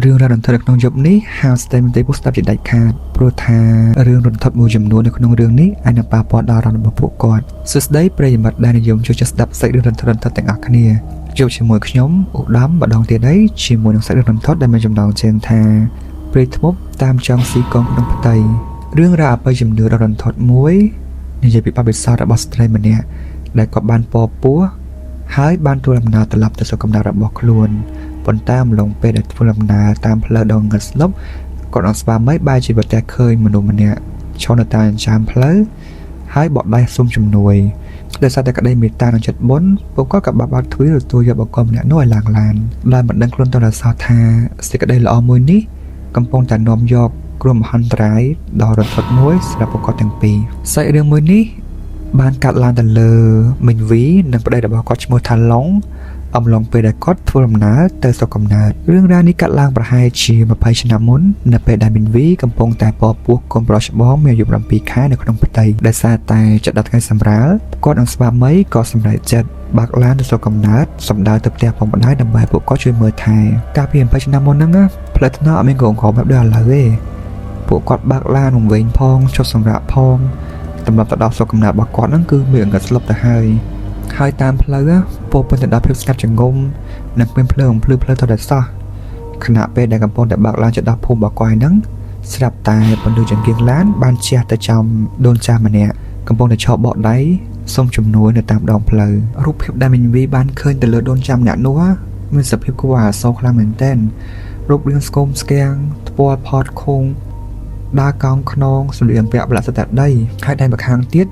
រឿងរ៉ាវរន្ធត់ក្នុងយប់នេះហៅស្ទេមន្ត្រីពុស្តាប់ជាដាច់ខាតព្រោះថារឿងរន្ធត់មួយចំនួននៅក្នុងរឿងនេះអាចនឹងប៉ះពាល់ដល់អារម្មណ៍របស់ពួកគាត់សួស្តីប្រិយមិត្តដែលនិយមចូលចិត្តស្ដាប់សាច់រឿងរន្ធត់ទាំងអស់គ្នាជួបជាមួយខ្ញុំឧត្តមម្ដងទៀតហើយជាមួយនឹងសាច់រឿងរន្ធត់ដែលមានចំណងជើងថាព្រៃធ្មប់តាមចង់ស៊ីកងក្នុងផ្ទៃរឿងរ៉ាវអបិយជំនឿដ៏រន្ធត់មួយនិយាយពីបទពិសោធន៍របស់ស្ត្រីម្នាក់ដែលគាត់បានពពោះហើយបានធ្វើដំណើរត្រឡប់ទៅស្រុកកំណើតរបស់ខ្លួនប៉ុន្តែអំឡុងពេលដែលធ្វើដំណើរតាមផ្លូវដ៏ងឹតស្លុបគាត់អត់ស្វាមីបែរជាប្រទះឃើញមនុស្សម្នាក់ឈរនៅតាមចានផ្លូវហើយបកដៃសុំជំនួយដោយសារតែក្តីមេត្តានិងចិត្តបុណ្យពួកគាត់ក៏បានបើកទ្វារទទួលយកបុគ្គលម្នាក់នោះឲ្យឡើងឡានដោយមិនដឹងខ្លួនទៅដល់សោះថាសេចក្តីល្អមួយនេះកំពុងតែនាំយកគ្រោះមហន្តរាយដ៏រន្ធត់មួយសម្រាប់ពួកគាត់ទាំងពីរសាច់រឿងមួយនេះបានកាត់ឡើងទៅលើមីងវីនិងប្តីរបស់គាត់ឈ្មោះថាឡុងអំឡុងពេលដែលគាត់ធ្វើដំណើរទៅស្រុកកំណើតរឿងរ៉ាវនេះកាត់ឡើងប្រហែលជា20ឆ្នាំមុននៅពេលដែលមីងវីកំពុងតែពពោះកូនប្រុសច្បងមានអាយុ7ខែនៅក្នុងផ្ទៃដោយសារតែចិត្តដល់ថ្ងៃសម្រាលគាត់និងស្វាមីក៏សម្រេចចិត្តបើកឡានទៅស្រុកកំណើតសម្ដៅទៅផ្ទះផងម្ដាយដើម្បីពួកគាត់ជួយមើលថែកាលពី20ឆ្នាំមុនហ្នឹងផ្លូវថ្នល់អត់មានកងក្របែបដូចឥឡូវទេពួកគាត់បើកឡានវង្វេងផងចុះសម្រាកផងសម្រាប់ទៅដល់ស្រុកកំណើតរបស់គាត់ហ្នឹងគឺមានអង្កត់ស្លុបទៅហើយតាមផ្លូវពោពេញទៅដោយភាពស្ងាត់ជ្រងំនិងមានភ្លើងភ្លឺផ្លូវទៅដល់សោះខណៈពេលដែលកំពុងតែបើកឡានទៅដល់ភូមិរបស់គាត់ហ្នឹងស្រាប់តែពន្លឺចង្កៀងឡានបានជះទៅចំដូនចាស់ម្នាក់កំពុងតែឈរបកដៃសុំជំនួយនៅតាមដងផ្លូវរូបភាពដែលមីងវីបានឃើញទៅលើដូនចាស់ម្នាក់នោះមានសភាពគួរឲ្យអាសូរខ្លាំងមែនទែនរូបរាងស្គមស្គាំងថ្ពាល់ផតខូងដើរកោងខ្នងសម្លៀកបំពាក់ប្រឡាក់ស្ទើរដីហើយដៃម្ខាងទៀត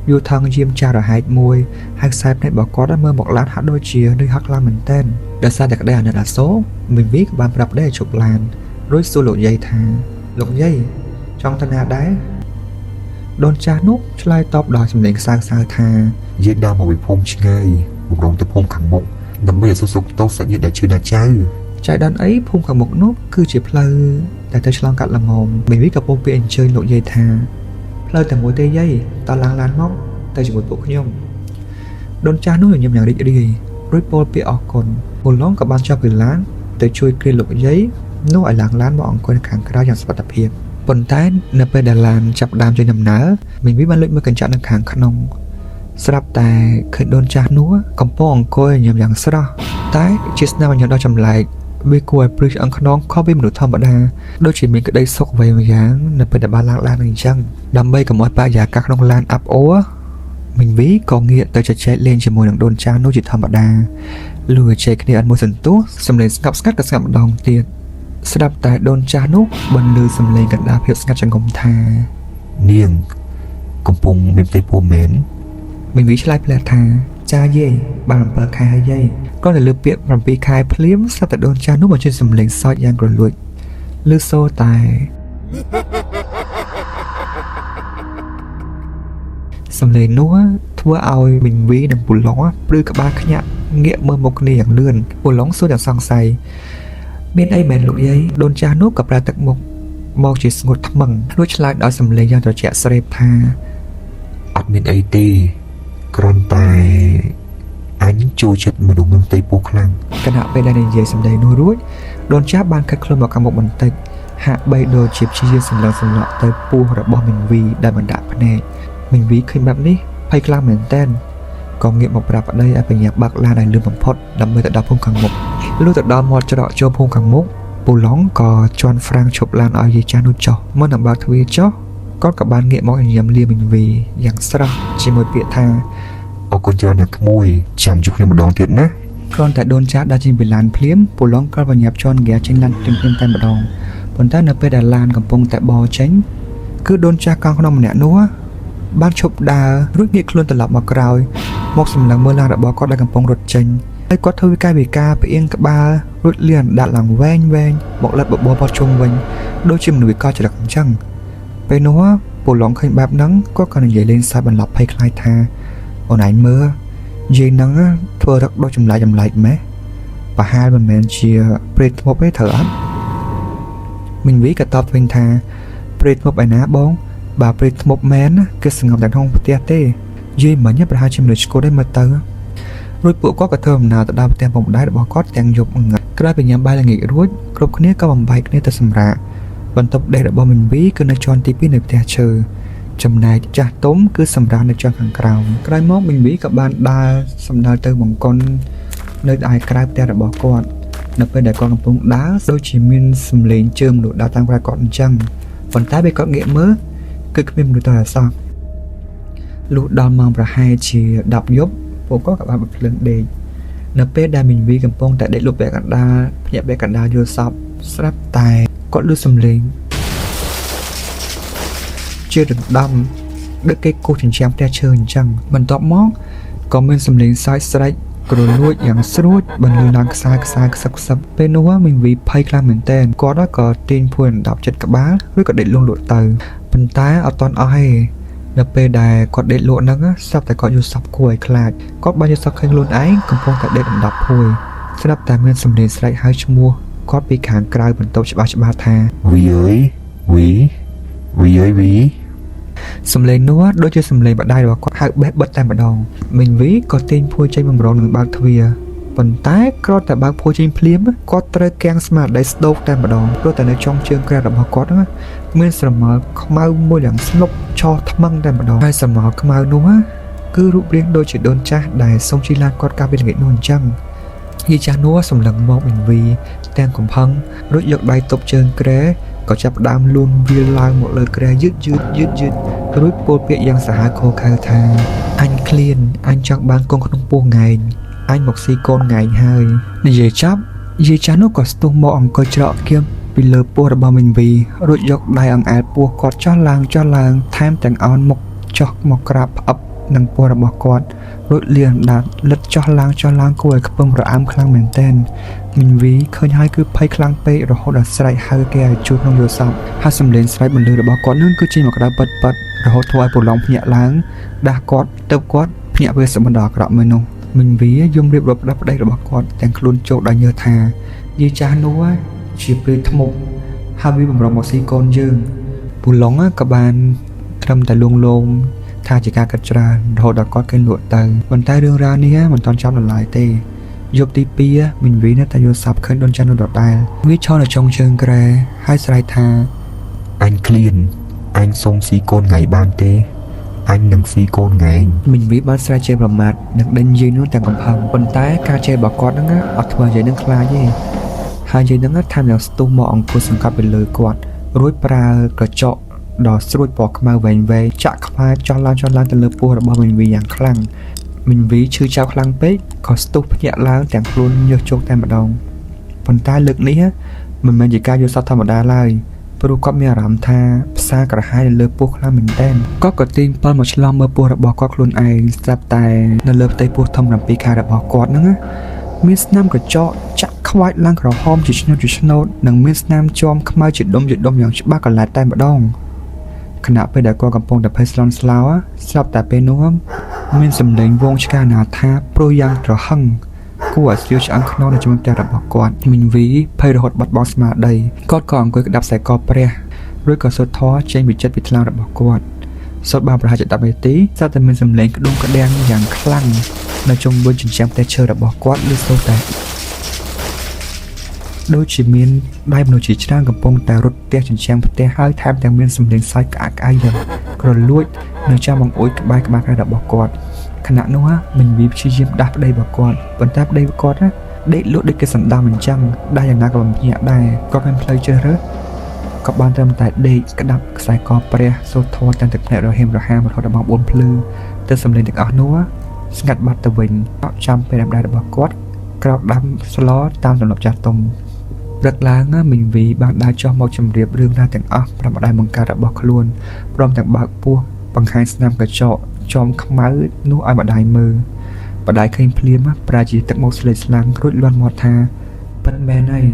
យូរថងយាមចាស់រហែកមួយហើយខ្សែភ្នែករបស់គាត់មើលមកឡានហាក់ដូចជានឿយហត់ខ្លាំងមែនទែនដោយសារតែក្តីអាណិតអាសូរមីងវីក៏បានប្រាប់ប្តីឲ្យជប់ឡានរួចសួរលោកយាយថាលោកយាយចង់ទៅណាដែរដូនចាស់នោះឆ្លើយតបដោយសំឡេងសើៗថាយាយដើរមកពីភូមិឆ្ងាយមករងទៅភូមិខាងមុខដើម្បីឲ្យសុខទោសសាច់ញាតិដែលជឿដល់ចៅចៃដន្យអីភូមិខាងមុខនោះគឺជាផ្លូវដែលទៅឆ្លងកាត់ល្មមមីងវីក៏ពោលពាក្យអញ្ជើញលោកយាយថាផ្លូវតែមួយទេយាយតឡើងឡានមកទៅជាមួយពួកខ្ញុំដូនចាស់នោះញញឹមយ៉ាងរីករាយរួចពោលពាក្យអរគុណពលឡងក៏បានចាប់ពីឡានទៅជួយគ្រាលោកយាយនោះឲ្យឡើងឡានមកអង្គុយនៅខាងក្រៅយ៉ាងសុវត្ថិភាពប៉ុន្តែនៅពេលដែលឡានចាប់ដើមចេញដំណើរមីងវីបានលួចមើលកញ្ចក់នៅខាងក្នុងស្រាប់តែឃើញដូនចាស់នោះកំពុងអង្គុយញ៉ាំយ៉ាងស្រស់តែជាស្នាមញញឹមដ៏ចម្លែកវាគួរឲ្យព្រឺឆ្អឹងខ្នងខុសពីមនុស្សធម្មតាដូចជាមានក្តីសុខអ្វីមួយយ៉ាងនៅពេលដែលបានឡើងឡានអញ្ចឹងដើម្បីកុំឲ្យបរិយាកាសក្នុងឡានអាប់អួរមីងវីក៏ងាកទៅជជែកលេងជាមួយនឹងដូនចាស់នោះជាធម្មតាលឺជែកគ្នាអត់មួយសន្ទុះសម្លេងស្ងប់ស្ងាត់ក៏ស្ងាត់ម្ដងទៀតស្ដាប់តែដូនចាស់នោះបន្លឺសម្លេងកណ្ដាលភាពស្ងាត់ចង្ងំថានាងកំពុងមានផ្ទៃពោះមែនមីងវីឆ្លើយផ្លែថាចាយាយបាន7ខែហើយយាយគាត់ទៅលើពាក្យ7ខែភ្លាមស្រាប់តែដូនចាស់នោះបញ្ចេញសម្លេងសើចយ៉ាងក្រលួចលឺសូរតែសម្លេងនោះធ្វើឲ្យមីងវីនិងពូឡុងព្រឺក្បាលខ្ញាក់ងាកមើលមកគ្នាយ៉ាងលឿនពូឡុងសួរយ៉ាងសង្ស័យមានអីមែនលោកយាយដូនចាស់នោះក៏ប្រើទឹកមុខមកជាស្ងួតថ្មឹងរួចឆ្លើយដោយសម្លេងយ៉ាងត្រជាក់ស្រេបថាអត់មានអីទេគ្រាន់តែអញចូលចិត្តមនុស្សមានផ្ទៃពោះខ្លាំងគណៈពេលដែលនិយាយសម្ដីនោះរួចដូនចាស់បានខិតខ្លួនមកខាងមុខបន្តិចហាក់បីដូចជាព្យាយាមសម្លឹងសម្លក់ទៅពោះរបស់មីងវីដែលមិនដាក់ភ្នែកមីងវីឃើញបែបនេះភ័យខ្លាំងមែនទែនក៏ងាកមកប្រាប់ប្តីឲ្យបញ្ញាបើកឡានឲ្យលឿនបំផុតដើម្បីទៅដល់ភូមិខាងមុខលុះទៅដល់មាត់ច្រកចូលភូមិខាងមុខពូឡុងក៏ជន់ហ្វ្រាំងឈប់ឡានឲ្យយាយចាស់នោះចុះមុននឹងបើកទ្វារចុះគាត់ក៏បានងាកមកញញឹមលាមីងវីយ៉ាងស្រស់ជាមួយពាក្យថាអរគុណច្រើនណាស់ក្មួយចាំជួបគ្នាម្ដងទៀតណាគ្រាន់តែដូនចាស់ដើរចេញពីឡានភ្លាមពូឡុងក៏បញ្ញាប់ជន់ហ្គាចេញឡានភ្លាមតែម្ដងប៉ុន្តែនៅពេលដែលឡានកំពុងតែបោចេញគឺដូនចាស់កង់ក្នុងម្នាក់នោះបានឈប់ដើររួចងាកខ្លួនត្រឡប់មកក្រោយមកសម្លឹងមើលឡានរបស់គាត់ដែលកំពុងរត់ចេញហើយគាត់ធ្វើកាយវិការផ្អៀងក្បាលរួចលៀនដាក់ឡើងវែងមកលិតបបោបោជុំវិញដូចជាមនុស្សកោច្រឹកអញ្ចឹងពេលនោះពូឡុងឃើញបែបហ្នឹងគាត់ក៏និយាយលេងសើចបន្លប់ភ័យខ្លាចថាអូនឯងមើលយាយហ្នឹងធ្វើរឹកដូចចម្លែកម៉េះប្រហែលមិនមែនជាព្រៃធ្មប់ទេត្រូវអត់មីងវីក៏តបវិញថាព្រៃធ្មប់ឯណាបងបើព្រៃធ្មប់មែនគឺស្ងប់តែក្នុងផ្ទះទេយាយមិញប្រហែលជាមនុស្សឆ្កួតទេមើលទៅរួចពួកគាត់ក៏ធ្វើដំណើរទៅដល់ផ្ទះពុកម្ដាយរបស់គាត់ទាំងយប់ងឹត ក្រោយពីញ៉ាំបាយល្ងាចរួចគ្រប់គ្នាក៏បំបែកគ្នាទៅសម្រាកបន្ទប់ដេករបស់មីនវីគឺនៅជាន់ទី2នៃផ្ទះឈើចំណែកចាស់ទុំគឺសម្រាប់នៅជាន់ខាងក្រោមក្រោយមកមីនវីក៏បានដើរសំដៅទៅបង្គន់នៅឯក្រៅផ្ទះរបស់គាត់នៅពេលដែលគាត់កំពុងដើរដូចជាមានសំឡេងជើងមនុស្សដើរតាមក្រោយគាត់អញ្ចឹងប៉ុន្តែពេលគាត់ងាកមើលគឺគ្មានមនុស្សទៅអាសោះលុះដល់ម៉ោងប្រហែលជា10យប់ពួកគាត់ក៏បានបិទភ្លើងដេកនៅពេលដែលមីនវីកំពុងតែដេកលុបពាក់កណ្ដាលភ្ញាក់ពាក់កណ្ដាលយល់សប្តិស្រាប់តែគាត់ឮសំឡេងជាដណ្ដំដឹកគេគោះចិញ្ចើមផ្ទះឈើអញ្ចឹងបន្ទាប់មកក៏មានសំឡេងសើចស្រែកគ្រលួចយ៉ាងស្រួចបន្លឺឡើងខ្សឹកពេលនោះមីនវីភ័យខ្លាំងមែនទែនគាត់ក៏ទាញភួយដណ្ដប់ចិត្តក្បាលឬក៏ដេកលង់លក់ទៅប៉ុន្តែអត់ទាន់អស់ទេនៅពេលដែលគាត់ដេកលក់ហ្នឹងស្រាប់តែគាត់យល់សប្តិគួរឲ្យខ្លាចគាត់បានយល់សប្តិឃើញខ្លួនឯងកំពុងតែដេកដណ្ដប់ភួយស្រាប់តែមានសំឡេងស្រែកហៅឈ្មោះគាត់ពីខាងក្រៅបន្ទប់ច្បាស់ថា វីអើយវី សំឡេងនោះដូចជាសំឡេងម្ដាយរបស់គាត់ហៅបេះបិទតែម្ដងមីងវីក៏ទាញភួយចេញបំរុងនឹងបើកទ្វារប៉ុន្តែគ្រាន់តែបើកភួយចេញភ្លាមគាត់ត្រូវកាំងស្មារតីស្ដោកតែម្ដងព្រោះតែនៅចុងជើងក្រែរបស់គាត់ហ្នឹងមានស្រមោលខ្មៅមួយយ៉ាងស្លុបឆោថ្មឹងតែម្ដងហើយស្រមោលខ្មៅនោះគឺរូបរាងដូចជាដូនចាស់ដែលសុំជីឡានគាត់កាលពីល្ងាចនោះអញ្ចឹងយាយចាស់នោះសម្លឹងមកមីងវីទាំងកំផឹងរួចយកដៃទប់ជើងក្រែក៏ចាប់ផ្ដើមលូនវាលឡើងមកលើក្រែយឺតរួចពោលពាក្យយ៉ាងសាហាវខូខៅថាអញឃ្លានអញចង់បានកូនក្នុងពោះងែងអញមកស៊ីកូនងែងហើយនិយាយចាប់យាយចាស់នោះក៏ស្ទុះមកអង្គុយច្រកគៀមពីលើពោះរបស់មីងវីរួចយកដៃអង្អែលពោះគាត់ចោះឡើងថែមទាំងអោនមុខចោះមកក្រាបផ្អឹបនឹងពោះរបស់គាត់រួចលៀងដាត់លិតចោះឡើងគួរឲ្យខ្ពឹងរអាំខ្លាំងមែនទែនមីងវីឃើញហើយគឺភ័យខ្លាំងពេករហូតដល់ស្រែកហៅគេឲ្យជួយក្នុងយល់សប្តិហើយសំឡេងស្រែកបន្លឺរបស់គាត់នឹងគឺចេញមកក្តៅប៉ិតរហូតធ្វើឲ្យប្រឡងភ្ញាក់ឡើងដាស់គាត់ទៅគាត់ភ្ញាក់វាសម្បត្តិអាក្រក់មួយនោះមីងវីយំរៀបរាប់ផ្ដាស់ផ្ដេករបស់គាត់ទាំងខ្លួនចូលដល់ញើសថាយាយចាស់នោះជាព្រាយថ្មុកហើយវាបំរុងមកស៊ីកូនយើងពូឡុងក៏បានត្រឹមតែលួងលោមថាជាការកាត់ច្រើនរហូតដល់គាត់គេលក់ទៅប៉ុន្តែរឿងរ៉ាវនេះមិនទាន់ចប់នៅឡើយទេយប់ទី2មីងវីនៅតែយល់សប្តិឃើញដូនចាស់នោះដដែលវាឈរនៅចុងជើងក្រែហើយស្រែកថាអញឃ្លានអញសុំស៊ីកូនថ្ងៃបានទេអញនឹងស៊ីកូនថ្ងៃមីងវីបានស្រែកជេរប្រមាថនឹងដេញយាយនោះទាំងកំផឹងប៉ុន្តែការជេររបស់គាត់ហ្នឹងអត់ធ្វើយាយនឹងខ្លាចទេហើយយាយនឹងថែមទាំងស្ទុះមកអង្គុយសង្កត់ពីលើគាត់រួចប្រើក្រចកដ៏ស្រួចពណ៌ខ្មៅវែងចាក់ខ្វាចោះឡើងទៅលើពោះរបស់មីងវីយ៉ាងខ្លាំងមីងវីឈឺចាប់ខ្លាំងពេកក៏ស្ទុះភ្ញាក់ឡើងទាំងខ្លួនញើសជោគតែម្ដងប៉ុន្តែលើកនេះមិនមែនជាការយល់សប្តិធម្មតាឡើយព្រោះគាត់មានអារម្មណ៍ថាផ្សារក្រហាយនៅលើពោះខ្លាំងមែនទែនគាត់ក៏ទាញប៉លមកឆ្លងមើលពោះរបស់គាត់ខ្លួនឯងស្រាប់តែនៅលើផ្ទៃពោះធំ7ខារបស់គាត់ហ្នឹងមានស្នាមកញ្ចក់ចាក់ខ្វាចឡើងក្រហមជាឆ្នោតនិងមានស្នាមជាំខ្មៅជាដុំយ៉ាងច្បាស់កន្លែងតែម្ដងខណៈពេលដែលគាត់កំពុងតែភ័យស្លន់ស្លោស្រាប់តែពេលនោះមានសំឡេងវងឆ្កែណាថាព្រួយយ៉ាងត្រហឹងគួរឲ្យស្ទាវឆ្អឹងខ្នងនៅជាមួយផ្ទះរបស់គាត់មីងវីភ័យរហូតបាត់បង់ស្មារតីគាត់ក៏អង្គុយក្តាប់ខ្សែកព្រះរួចក៏សូត្រធម៌ចេញពីចិត្តពីថ្លើមរបស់គាត់សូត្របានប្រហែលជា10នាទីស្រាប់តែមានសំឡេងក្ដុំក្ដាំងយ៉ាងខ្លាំងនៅជុំវិញជញ្ជាំងផ្ទះឈើរបស់គាត់ឮសូរតែដូចជាមានដៃមនុស្សជាច្រើនកំពុងតែរត់ផ្ទះជញ្ជាំងផ្ទះហើយថែមទាំងមានសំឡេងសើចក្អាកយ៉ាងក្រលួចនៅចាំបង្អួចក្បែរក្រែរបស់គាត់ខណៈនោះមីងវីព្យាយាមដាស់ប្តីរបស់គាត់ប៉ុន្តែប្តីរបស់គាត់ដេកលក់ដូចគេសណ្ដំអញ្ចឹងដាស់យ៉ាងណាក៏មិនភ្ញាក់ដែរគាត់មានផ្លូវជ្រើសរើសក៏បានត្រឹមតែដេកក្តាប់ខ្សែកព្រះសូត្រធម៌ទាំងទឹកភ្នែករហេមរហាមរហូតដល់ម៉ោង4ភ្លឺទៅសំឡេងទាំងអស់នោះស្ងាត់បាត់ទៅវិញចាំពេលដំណើររបស់គាត់ក្រោកដាំស្លតាមទម្លាប់ចាស់ទុំព្រឹកឡើងមីងវីបានដើរចុះមកជម្រាបរឿងរ៉ាវទាំងអស់ប្រាប់ម្ដាយបង្កើតរបស់ខ្លួនព្រមទាំងបើកពោះបង្ហាញស្នាមកញ្ចក់ចោមខ្មៅនោះឲ្យម្ដាយមើលម្ដាយឃើញភ្លាមប្រាជាទឹកមកស្លេកស្លាំងរួចលាន់មាត់ថាប៉ិនមែនហើយ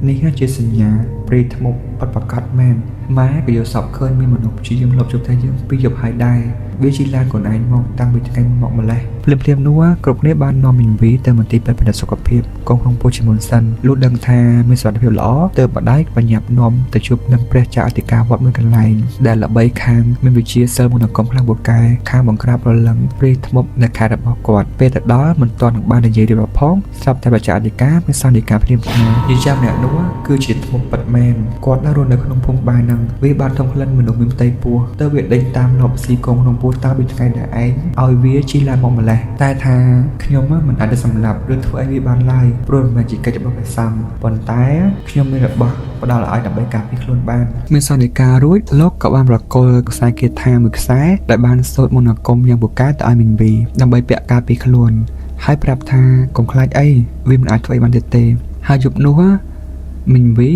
នេះជាសញ្ញា ព្រីថ្មបត់ប្រកាត់មែនម៉ែក៏យកសពឃើញមានមនុស្សជាយើងលប់ជប់តែយើងពីយប់ហើយដែរវាជីឡានកូនឯងមកតាំងពីថ្ងៃមកម្លេះភ្លាមនោះគ្រប់គ្នាបាននាំមីងវីទៅមន្ទីរពេទ្យពិនិត្យសុខភាពកូនក្នុងពោះជាមុនសិនលុះដឹងថាមានសុខភាពល្អទើបម្ដាយបញ្ញាប់នាំទៅជួបនឹងព្រះចៅអធិការវត្តមួយកន្លែងដែលល្បីខាងមានវិជាសិលមន្តអាគមខ្លាំងពូកែខាងបង្ក្រាបរលឹងព្រីថ្មនៅខេត្តរបស់គាត់ពេលទៅដល់មិនទាន់នឹងបាននិយាយរៀបរាប់ផងស្រាប់តែព្រះចៅអធិការមានសន្និការភ្លាមថានិយាយម្នាក់នោះគឺជាថ្មពិតមែនគាត់នៅរស់នៅក្នុងភូមិបាយនឹងវាបានធំក្លិនមនុស្សមានផ្ទៃពោះទៅវាដេញតាមលបស៊ីកងក្នុងពោះតាំងពីថ្ងៃដែលឯងឲ្យវាជិះឡើងមកម្លេះតែថាខ្ញុំមិនអាចទៅសម្លាប់ឬធ្វើឲ្យវាបានឡើយព្រោះមិនមែនជាកិច្ចរបស់ព្រះសង្ឃប៉ុន្តែខ្ញុំមានរបស់ផ្ដល់ឲ្យដើម្បីការពារខ្លួនបានមានសន្និការរួចលោកក៏បានប្រគល់ខ្សែគាថាមួយខ្សែដែលបានសូត្រមន្តអាគមយ៉ាងពូកែទៅឲ្យមីងវីដើម្បីពាក់ការពារខ្លួនហើយប្រាប់ថាកុំខ្លាចអីវាមិនអាចធ្វើបានទៀតទេហើយយប់នោះមីងវី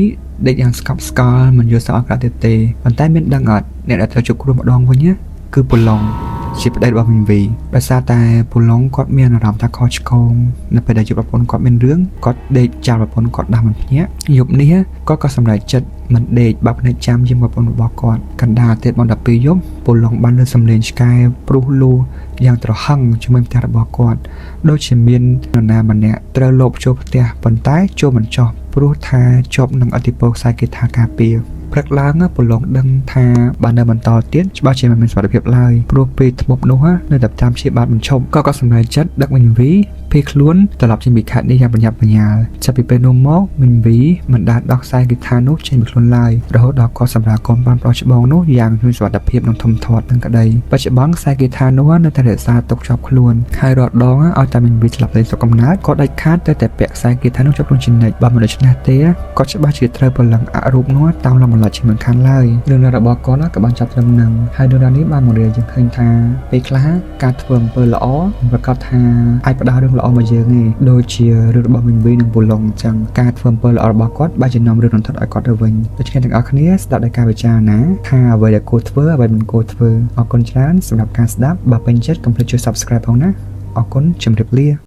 ដេកយ៉ាងស្កប់ស្កល់មិនយល់សោះអក្រក់ទៀតទេប៉ុន្តែមានដឹងអត់អ្នកដែលត្រូវជួបគ្រោះម្ដងវិញគឺពូឡុងជាប្តីរបស់មីងវីដោយសារតែពូឡុងគាត់មានអារម្មណ៍ថាខកឆ្គងនៅពេលដែលជួបប្រពន្ធគាត់មានរឿងគាត់ដេកចោលប្រពន្ធគាត់ដាស់មិនភ្ញាក់យប់នេះគាត់ក៏សម្រេចចិត្តមិនដេកបាក់ភ្នែកចាំយាមប្រពន្ធរបស់គាត់កណ្ដាលទៀតមក12យប់ពូឡុងបានលើសំឡេងឆ្កែព្រុសលូយ៉ាងត្រហឹងជាមួយផ្ទះរបស់គាត់ដូចជាមាននរណាម្នាក់ត្រូវលបចូលផ្ទះប៉ុន្តែចូលមិនចោះព្រោះថាជាប់នឹងអធិពលខ្សែគាថាការពារព្រឹកឡើងពូឡុងដឹងថាបាននៅបន្តទៀតច្បាស់ជាមិនមានសុខភាពឡើយព្រោះពេលធ្មប់នោះនៅតែតាមជាបានបញ្ឈប់ក៏សម្រេចចិត្តដឹកមីងវីភៀសខ្លួនត្រឡប់ចេញពីខេត្តនេះយ៉ាងប្រញាប់ប្រញាល់ចាប់ពីពេលនោះមកមីងវីមិនដាច់ដោះខ្សែគាថានោះចេញពីខ្លួនឡើយរហូតដល់គាត់សម្រាប់កូនបានប្រុសច្បងនោះយ៉ាងមានសុវត្ថិភាពនិងធំធាត់នឹងក្តីបច្ចុប្បន្នខ្សែគាថានោះនៅតែរក្សាទុកជាប់ខ្លួនហើយរាល់ដងឲ្យតែមីងវីស្លាប់ទៅសុខកំណើតគាត់ដាច់ខាតតែពាក់ខ្សែគាថានោះជាប់ខ្លួនជានិច្ចបើមិនដូច្នេះទេគាត់ច្បាស់ជាត្រូវប្រឡឹងអរូបនោះតាមលំម្លាច់ជាមិនខានឡើយរឿងរ៉ាវរបស់គាត់ក៏បានចាប់ត្រឹមនឹងហើយរឿងរ៉ាវនេះបានបង្រៀនយើងឃើញថាពេលខ្លះការធ្វើអំពើល្អមិនប្រកាសថាអាចផ្ដល់រឿងល្អមកយើងទេដូចជារឿងរបស់មីងវីនិងពូឡុងអញ្ចឹងការធ្វើអំពើល្អរបស់គាត់បានជានាំរឿងរន្ធត់ឲ្យគាត់ទៅវិញដូច្នេះទាំងអស់គ្នាស្ដាប់ដោយការពិចារណាថាអ្វីដែលគួរធ្វើអ្វីមិនគួរធ្វើអរគុណច្រើនសម្រាប់ការស្ដាប់បើពេញចិត្តកុំភ្លេចជួយ Subscribe ផងណាអរគុណជម្រាបលា